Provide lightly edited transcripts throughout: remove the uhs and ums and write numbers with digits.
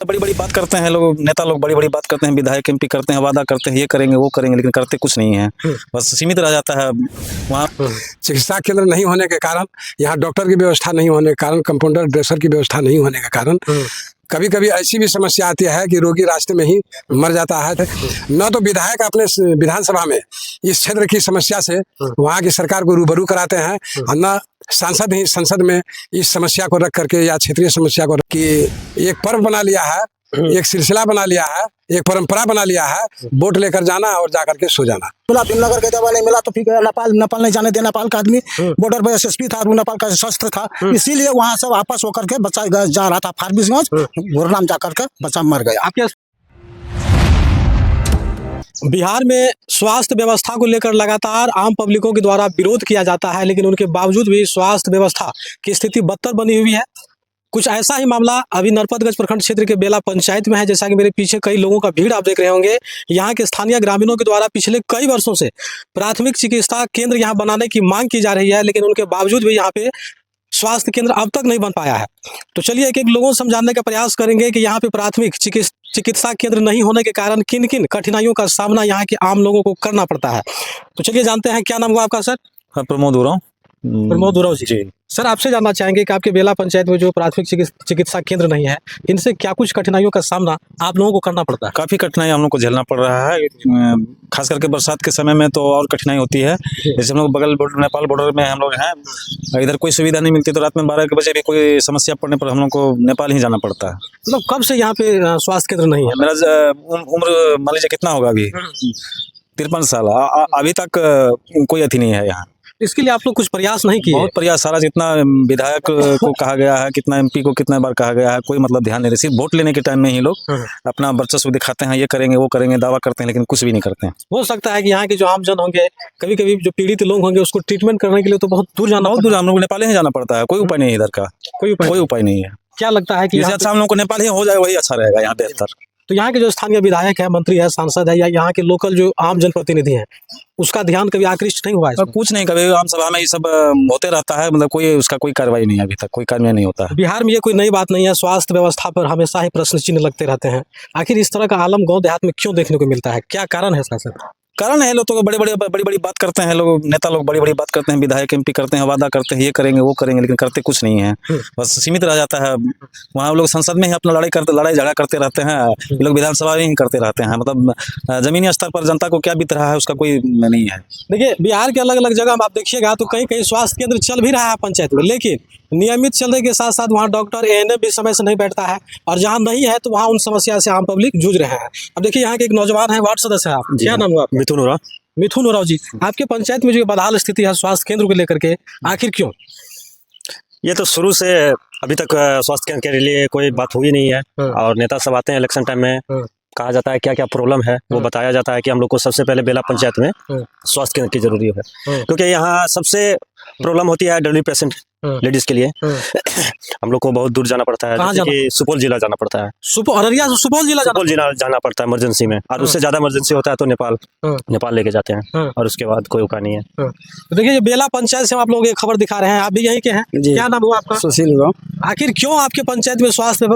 बड़ी बड़ी बात करते हैं लोग, नेता लोग बड़ी बड़ी बात करते हैं, विधायक एमपी करते हैं, वादा करते हैं, ये करेंगे वो करेंगे, लेकिन करते कुछ नहीं है। बस सीमित रह जाता है वहाँ। चिकित्सा केंद्र नहीं होने के कारण, यहाँ डॉक्टर की व्यवस्था नहीं होने के कारण, कंपाउंडर ड्रेसर की व्यवस्था नहीं होने के कारण कभी कभी ऐसी भी समस्या आती है कि रोगी रास्ते में ही मर जाता है। न तो विधायक अपने विधानसभा में इस क्षेत्र की समस्या से वहाँ की सरकार को रूबरू कराते हैं, और न सांसद ही संसद में इस समस्या को रख करके या क्षेत्रीय समस्या को रख कि एक पर्व बना लिया है, एक सिलसिला बना लिया है, एक परंपरा बना लिया है, वोट लेकर जाना और जाकर के सो जाना। मिला भीमनगर के दवा नहीं मिला तो फिर नेपाल नहीं जाने दिया। नेपाल का आदमी बॉर्डर पर एसएसपी था, नेपाल का शस्त्र था, इसीलिए वहाँ से वापस होकर के बच्चा जा रहा था फारबिसगंज, घोरनाम जाकर के बच्चा मर गया। आपके बिहार में स्वास्थ्य व्यवस्था को लेकर लगातार आम पब्लिकों के द्वारा विरोध किया जाता है, लेकिन उनके बावजूद भी स्वास्थ्य व्यवस्था की स्थिति बदतर बनी हुई है। कुछ ऐसा ही मामला अभी नरपतगंज प्रखंड क्षेत्र के बेला पंचायत में है। जैसा कि मेरे पीछे कई लोगों का भीड़ आप देख रहे होंगे। यहाँ के स्थानीय ग्रामीणों के द्वारा पिछले कई वर्षों से प्राथमिक चिकित्सा केंद्र यहाँ बनाने की मांग की जा रही है, लेकिन उनके बावजूद भी यहाँ पे स्वास्थ्य केंद्र अब तक नहीं बन पाया है। तो चलिए एक एक लोगों को समझाने का प्रयास करेंगे कि यहाँ पे प्राथमिक चिकित्सा केंद्र नहीं होने के कारण किन किन कठिनाइयों का सामना यहाँ के आम लोगों को करना पड़ता है। तो चलिए जानते हैं, क्या नाम हुआ आपका सर? हाँ, प्रमोद उरांव। प्रमोद उरांव जी। सर, आपसे जानना चाहेंगे कि आपके बेला पंचायत में जो प्राथमिक चिकित्सा केंद्र नहीं है, इनसे क्या कुछ कठिनाइयों का सामना आप लोगों को करना पड़ता है? काफ़ी कठिनाई हम लोग को झेलना पड़ रहा है, खास करके बरसात के समय में तो और कठिनाई होती है। जैसे हम लोग बगल नेपाल बॉर्डर में हम लोग हैं, इधर कोई सुविधा नहीं मिलती तो रात में 12 बजे भी कोई समस्या पड़ने पर हम लोग को नेपाल ही जाना पड़ता है। मतलब कब से यहाँ पे स्वास्थ्य केंद्र नहीं है? मेरा उम्र मान लीजिए कितना होगा अभी, 53 साल। अभी तक कोई अथी नहीं है यहाँ। इसके लिए आप लोग कुछ प्रयास नहीं किए? बहुत प्रयास, सारा जितना विधायक को कहा गया है, कितना एमपी को कितना बार कहा गया है, कोई मतलब ध्यान नहीं रहे। सिर्फ वोट लेने के टाइम में ही लोग अपना वर्चस्व दिखाते हैं, ये करेंगे वो करेंगे, दावा करते हैं, लेकिन कुछ भी नहीं करते हैं। हो सकता है कि यहाँ के जो आम जन होंगे, कभी कभी जो पीड़ित लोग होंगे, उसको ट्रीटमेंट करने के लिए तो बहुत दूर हम लोग नेपाल ही जाना पड़ता है। कोई उपाय नहीं है इधर का, कोई उपाय नहीं है। क्या लगता है कि अच्छा हम लोग को नेपाल ही हो जाए वही अच्छा रहेगा, यहाँ बेहतर। तो यहाँ के जो स्थानीय विधायक है, मंत्री है, सांसद है, या यहाँ के लोकल जो आम जनप्रतिनिधि हैं, उसका ध्यान कभी आकृष्ट नहीं हुआ है? कुछ नहीं, कभी आम सभा में ये सब होते रहता है, मतलब कोई उसका कोई कार्रवाई नहीं है, अभी तक कोई कार्य नहीं होता है। बिहार में ये कोई नई बात नहीं है, स्वास्थ्य व्यवस्था पर हमेशा ही प्रश्न चिन्ह लगते रहते हैं। आखिर इस तरह का आलम गाँव देहात में क्यों देखने को मिलता है? क्या कारण है इसका सर? कारण है लोग तो बड़ी बड़ी बात करते हैं लोग, नेता लोग बड़ी बड़ी बात करते हैं, विधायक एमपी करते हैं, वादा करते हैं, ये करेंगे वो करेंगे, लेकिन करते कुछ नहीं है। बस सीमित रह जाता है वहाँ। लोग संसद में ही अपना लड़ाई झगड़ा करते रहते हैं, ये लोग विधानसभा में ही करते रहते हैं। मतलब जमीनी स्तर पर जनता को क्या बीत रहा है उसका कोई नहीं है। देखिए, बिहार के अलग अलग जगह आप देखिएगा तो कहीं कहीं स्वास्थ्य केंद्र चल भी रहा है पंचायत में, लेकिन नियमित चलने के साथ साथ वहाँ डॉक्टर एएनएम भी समय से नहीं बैठता है, और जहाँ नहीं है तो वहाँ उन समस्या से आम पब्लिक जूझ रहे हैं। अब देखिए, यहाँ के एक नौजवान है, वार्ड सदस्य है आप, क्या नाम हुआ? मिथुन उरांव जी। आपके पंचायत में जो बदहाल स्थिति है स्वास्थ्य केंद्र को लेकर के, आखिर क्यों? ये तो शुरू से अभी तक स्वास्थ्य केंद्र के लिए कोई बात हुई नहीं है, और नेता सब आते हैं इलेक्शन टाइम में, कहा जाता है क्या क्या प्रॉब्लम है, वो बताया जाता है कि हम लोग को सबसे पहले बेला पंचायत में स्वास्थ्य केंद्र की जरूरी है, क्योंकि यहाँ सबसे प्रॉब्लम होती है डिलीवरी पेशेंट लेडीज के लिए। हम लोग को बहुत दूर जाना पड़ता है, जैसे कि सुपौल जिला जाना पड़ता है। अररिया से सुपौल जिला जाना पड़ता है इमरजेंसी में, और उससे ज्यादा इमरजेंसी होता है तो नेपाल लेके जाते हैं, और उसके बाद कोई उपाय नहीं है। तो देखिए, ये बेला पंचायत से आप लोग एक खबर दिखा रहे हैं, आप भी यहीं के हैं, क्या नाम हुआ आपका? सुशील उरांव। आखिर क्यों आपके पंचायत में स्वास्थ्य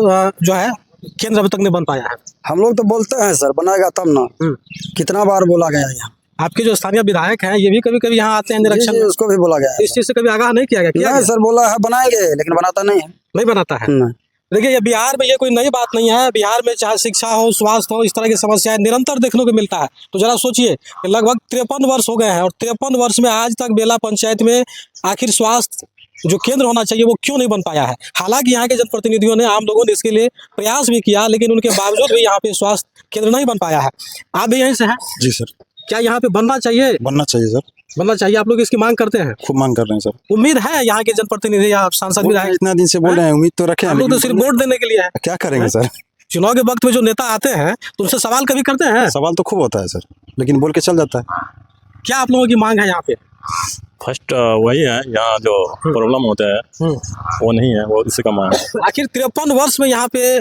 जो है केंद्र अभी तक नहीं बन पाया है? हम लोग तो बोलते हैं सर बनाएगा तब ना, कितना बार बोला गया यहाँ। आपके जो स्थानीय विधायक हैं, ये भी कभी कभी यहाँ आते हैं निरीक्षण, उसको भी बोला गया। इस चीज से कभी आगाह नहीं किया गया? सर बोला है बनाएंगे, लेकिन बनाता नहीं है। नहीं बनाता है। देखिए, ये बिहार में ये कोई नई बात नहीं है। बिहार में चाहे शिक्षा हो, स्वास्थ्य हो, इस तरह की समस्याएं निरंतर देखने को मिलता है। तो जरा सोचिए, लगभग 53 वर्ष हो गए हैं, और 53 वर्ष में आज तक बेला पंचायत में आखिर स्वास्थ्य जो केंद्र होना चाहिए वो क्यों नहीं बन पाया है? हालांकि यहाँ के जनप्रतिनिधियों ने, आम लोगों ने इसके लिए प्रयास भी किया, लेकिन उनके बावजूद भी यहाँ पे स्वास्थ्य केंद्र नहीं बन पाया है। आप भी यहीं से हैं? जी सर। क्या यहाँ पे बनना चाहिए? बनना चाहिए सर, बनना चाहिए। आप लोग इसकी मांग करते हैं? खूब मांग कर रहे हैं सर। उम्मीद है यहाँ के जनप्रतिनिधि या सांसद भी इतना दिन से बोल रहे हैं, उम्मीद तो रखे हैं, हम लोग तो सिर्फ वोट देने के लिए है। क्या करेंगे सर? चुनाव के वक्त में जो नेता आते हैं तो उनसे सवाल कभी करते हैं? सवाल तो खूब होता है सर, लेकिन बोल के चल जाता है। क्या आप लोगों की मांग है यहाँ पे? फर्स्ट वही है, यहाँ जो प्रॉब्लम होता है वो नहीं है, वो इसी का मांग है। आखिर 53 वर्ष में यहाँ पे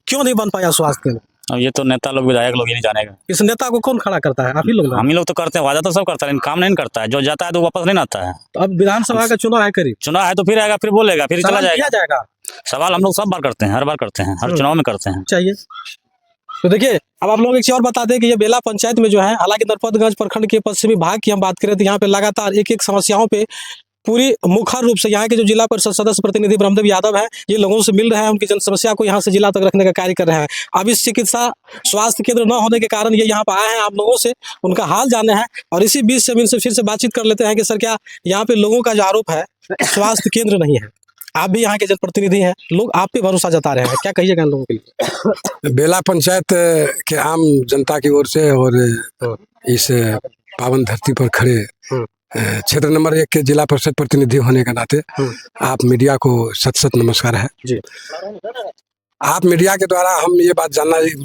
क्यों नहीं बन पाया स्वास्थ्य केंद्र? अब ये तो नेता लोग विधायक लोग ही नहीं जानेगा। इस नेता को कौन खड़ा करता है? आप ही लोग ना? हम ही लोग तो करते हैं, वादा तो सब करता है लेकिन काम नहीं करता है। जो जाता है तो वापस नहीं आता है। तो अब विधानसभा का चुनाव है करीब, चुनाव है तो फिर आएगा, फिर बोलेगा, फिर चला सवाल जाएगा। किया जाएगा सवाल हम लोग सब बार करते हैं, हर बार करते हैं, हर चुनाव में करते हैं। चाहिए। तो देखिए, अब आप लोग एक चीज और बता दें कि ये बेला पंचायत में जो है, हालांकि नरपतगंज प्रखंड के पश्चिमी भाग की हम बात करें तो यहाँ पे लगातार एक एक समस्याओं पे पूरी मुखर रूप से यहाँ के जो जिला परिषद सदस्य प्रतिनिधि ब्रह्मदेव यादव है, ये लोगों से मिल रहे हैं, उनकी जन समस्या को यहाँ से जिला तक रखने का कार्य कर रहे हैं। अब इस चिकित्सा स्वास्थ्य केंद्र न होने के कारण ये यहाँ पर आए हैं, आप लोगों से उनका हाल जाने हैं। और इसी बीच से हम इनसे फिर से बातचीत कर लेते हैं कि सर, क्या यहाँ पे लोगों का जो आरोप है स्वास्थ्य केंद्र नहीं है, आप भी यहाँ के जनप्रतिनिधि हैं, लोग आप पे भरोसा जता रहे हैं, क्या कहिएगा इन लोगों के लिए? बेला पंचायत के आम जनता की ओर से और इस पावन धरती पर खड़े क्षेत्र नंबर 1 के जिला परिषद प्रतिनिधि होने के नाते आप मीडिया को सत सत नमस्कार है जी। आप मीडिया के द्वारा हम ये बात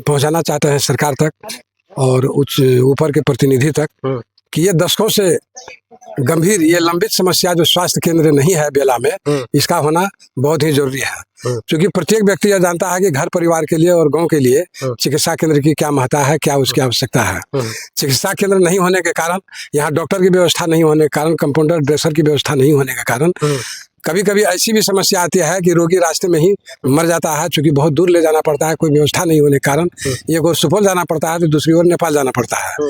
पहुंचाना चाहते हैं सरकार तक और उच्च ऊपर के प्रतिनिधि तक कि ये दशकों से गंभीर ये लंबित समस्या जो स्वास्थ्य केंद्र नहीं है बेला में, इसका होना बहुत ही जरूरी है। क्योंकि प्रत्येक व्यक्ति यह जानता है कि घर परिवार के लिए और गांव के लिए चिकित्सा केंद्र की क्या महत्ता है, क्या उसकी आवश्यकता है। चिकित्सा केंद्र नहीं होने के कारण, यहाँ डॉक्टर की व्यवस्था नहीं होने के कारण, कंपाउंडर ड्रेसर की व्यवस्था नहीं होने के कारण कभी कभी ऐसी भी समस्या आती है कि रोगी रास्ते में ही मर जाता है, क्योंकि बहुत दूर ले जाना पड़ता है, कोई व्यवस्था नहीं होने के कारण। एक ओर सुपौल जाना पड़ता है तो दूसरी ओर नेपाल जाना पड़ता है।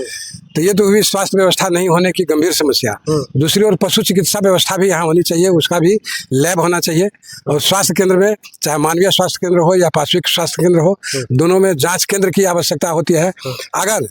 तो ये तो हुई स्वास्थ्य व्यवस्था नहीं होने की गंभीर समस्या। दूसरी ओर पशु चिकित्सा व्यवस्था भी यहाँ होनी चाहिए, उसका भी लैब होना चाहिए। और स्वास्थ्य केंद्र में चाहे मानवीय स्वास्थ्य केंद्र हो या पार्श्विक स्वास्थ्य केंद्र हो, दोनों में जाँच केंद्र की आवश्यकता होती है। अगर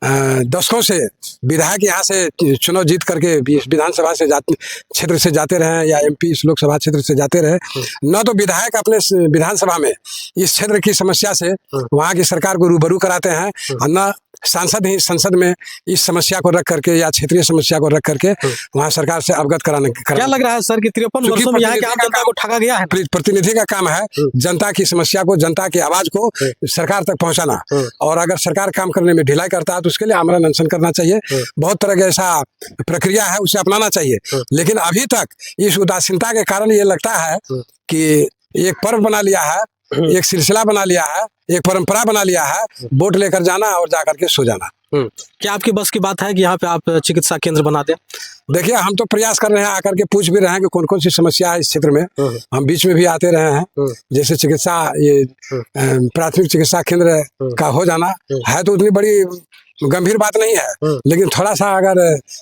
दशकों से विधायक यहाँ से चुनाव जीत करके इस विधानसभा से क्षेत्र से जाते रहे या एमपी इस लोकसभा क्षेत्र से जाते रहे, न तो विधायक अपने विधानसभा में इस क्षेत्र की समस्या से वहाँ की सरकार को रूबरू कराते हैं, और न सांसद ही संसद में इस समस्या को रख करके या क्षेत्रीय समस्या को रख करके वहाँ सरकार से अवगत कराने। क्या लग रहा है सर कि 53 वर्षों में यहाँ के आम जनता को ठगा गया है? प्रतिनिधि का काम है जनता की समस्या को, जनता की आवाज को सरकार तक पहुंचाना। और अगर सरकार काम करने में ढिलाई करता है तो उसके लिए आमरण अनशन करना चाहिए। बहुत तरह की ऐसा प्रक्रिया है, उसे अपनाना चाहिए। लेकिन अभी तक इस उदासीनता के कारण ये लगता है कि एक पर्व बना लिया है, एक सिलसिला बना लिया है, एक परंपरा बना लिया है, वोट लेकर जाना और जाकर के सो जाना। क्या आपकी बस की बात है कि यहाँ पे आप चिकित्सा केंद्र बना दें? देखिए, हम तो प्रयास कर रहे हैं, आकर के पूछ भी रहे हैं कि कौन कौन सी समस्या है इस क्षेत्र में। हम बीच में भी आते रहे हैं, जैसे चिकित्सा ये प्राथमिक चिकित्सा केंद्र का हो जाना है तो उतनी बड़ी गंभीर बात नहीं है, लेकिन थोड़ा सा अगर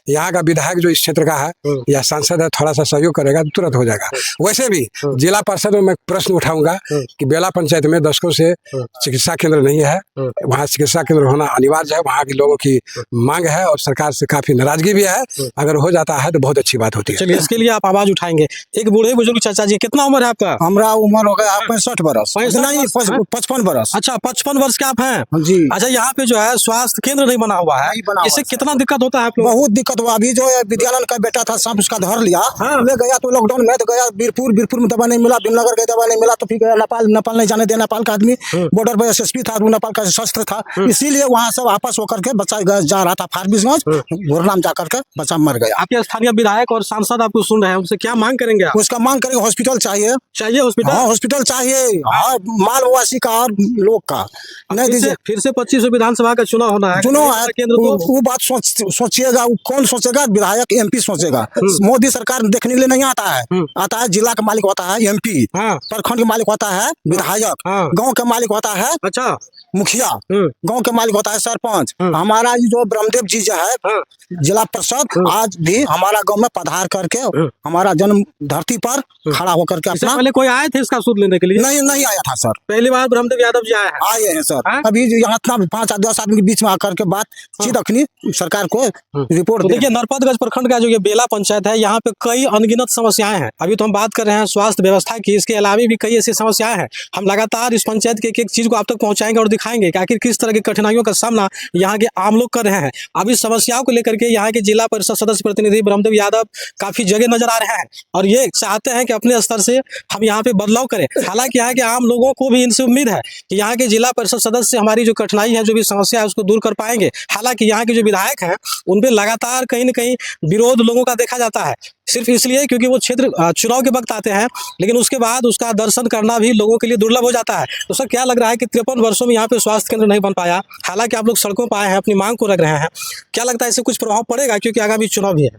यहाँ का विधायक जो इस क्षेत्र का है या सांसद है थोड़ा सा सहयोग करेगा तो तुरंत हो जाएगा। वैसे भी जिला परिषद में मैं प्रश्न उठाऊंगा कि बेला पंचायत में दशकों से चिकित्सा केंद्र नहीं है, वहाँ चिकित्सा केंद्र होना अनिवार्य है। वहाँ के लोगों की मांग है और सरकार से काफी नाराजगी भी है। अगर हो जाता है तो बहुत अच्छी बात होती है। चलिए, इसके लिए आप आवाज उठाएंगे। एक बूढ़े बुजुर्ग चाचा जी, कितना उम्र है आपका? हमारा उम्र हो गया 65 वर्ष। 55 वर्ष। अच्छा, 55 वर्ष के आप हैं जी। अच्छा, यहाँ पे जो है स्वास्थ्य केंद्र नहीं बना हुआ है, इससे कितना दिक्कत होता है आप लोग? बहुत दिक्कत हुआ। अभी जो विद्यालय का बेटा था, सांप उसका धर लिया, ले गया तो लॉकडाउन में तो गया बीरपुर में दवा नहीं मिला, भीमनगर गया दवा नहीं मिला तो फिर गया नेपाल नहीं जाने दिया। नेपाल का आदमी बॉर्डर पर एसएसपी था, वो नेपाल का शस्त्र था, इसीलिए वहाँ सब आपस होकर के बच्चा जा रहा था फारबिसगंज, घोरनाम जाकर के बच्चा मर गया। आपके स्थानीय विधायक और सांसद आपको सुन रहे हैं, उनसे क्या मांग करेंगे आप? उसका मांग करेंगे हॉस्पिटल चाहिए। हॉस्पिटल? हाँ, हॉस्पिटल चाहिए। हाँ, मालवासी का और लोग का नहीं दीजिए। फिर से 25 विधानसभा का चुनाव होना है, चुनाव है, केंद्र को वो बात सोचिएगा। कौन सोचेगा? विधायक एमपी सोचेगा। मोदी सरकार देखने के लिए नहीं आता है, आता है जिला का मालिक होता है एमपी, प्रखंड के मालिक होता है विधायक, गांव के मालिक होता है अच्छा मुखिया, गांव के मालिक होता है सरपंच। हमारा जो ब्रह्मदेव जी जो है जिला परिषद, आज भी हमारा गांव में पधार करके हमारा जन्म धरती पर खड़ा होकर के अपना। पहले कोई आए थे इसका सूद लेने के लिए? नहीं आया था सर। पहली बार ब्रह्मदेव यादव जी आए हैं सर। अभी यहाँ 5-10 आदमी के बीच में आकर के बातचीत रखनी, सरकार को रिपोर्ट। तो देखिए, नरपतगंज प्रखंड का जो ये बेला पंचायत है, यहाँ पे कई अनगिनत समस्याएं हैं। अभी तो हम बात कर रहे हैं स्वास्थ्य व्यवस्था की, इसके अलावा भी कई ऐसी समस्याएं हैं। हम लगातार इस पंचायत के एक चीज को आप तक पहुंचाएंगे और दिखाएंगे कि आखिर किस तरह की कठिनाइयों का सामना यहाँ के आम लोग कर रहे हैं। अब इस समस्याओं को लेकर के यहाँ के जिला परिषद सदस्य प्रतिनिधि ब्रह्मदेव यादव काफी जगह नजर आ रहे हैं और ये चाहते हैं कि अपने स्तर से हम यहाँ पे बदलाव करें। हालांकि यहाँ के आम लोगों को भी इनसे उम्मीद है कि यहाँ के जिला परिषद सदस्य हमारी जो कठिनाई है, जो भी समस्या है, उसको दूर कर पाएंगे। जाएंगे। हालांकि यहाँ के जो विधायक हैं उन पे लगातार कहीं न कहीं विरोध लोगों का देखा जाता है, सिर्फ इसलिए क्योंकि वो क्षेत्र चुनाव के वक्त आते हैं, लेकिन उसके बाद उसका दर्शन करना भी लोगों के लिए दुर्लभ हो जाता है। तो सर क्या लग रहा है कि 53 वर्षों में यहाँ पे स्वास्थ्य केंद्र नहीं बन पाया, हालांकि आप लोग सड़कों पर आए हैं, अपनी मांग को रख रहे हैं, क्या लगता है इससे कुछ प्रभाव पड़ेगा, क्योंकि आगामी चुनाव भी है?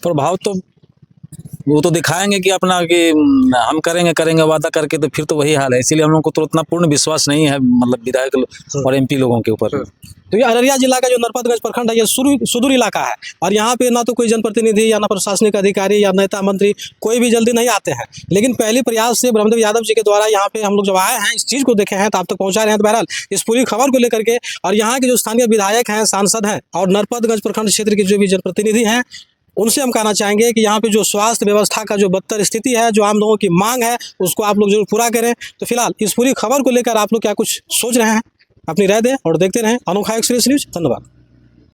प्रभाव तो वो तो दिखाएंगे कि अपना कि हम करेंगे वादा करके, तो फिर तो वही हाल है। इसीलिए हम लोग को तो उतना पूर्ण विश्वास नहीं है मतलब विधायक और एमपी लोगों के ऊपर। तो ये अररिया जिला का जो नरपतगंज प्रखंड है, ये सुदूर इलाका है और यहाँ पे ना तो कोई जनप्रतिनिधि या ना प्रशासनिक अधिकारी या नेता मंत्री कोई भी जल्दी नहीं आते हैं। लेकिन पहले प्रयास से ब्रह्मदेव यादव जी के द्वारा यहाँ पे हम लोग जब आए हैं, इस चीज़ को देखे हैं, तो आप तक पहुँचा रहे हैं। तो बहरहाल इस पूरी खबर को लेकर के और यहाँ के जो स्थानीय विधायक हैं, सांसद हैं और नरपतगंज प्रखंड क्षेत्र के जो भी जनप्रतिनिधि हैं, उनसे हम कहना चाहेंगे कि यहाँ पे जो स्वास्थ्य व्यवस्था का जो बदतर स्थिति है, जो आम लोगों की मांग है, उसको आप लोग जरूर पूरा करें। तो फिलहाल इस पूरी खबर को लेकर आप लोग क्या कुछ सोच रहे हैं, अपनी राय दें और देखते रहें अनोखा एक्सप्रेस न्यूज। धन्यवाद।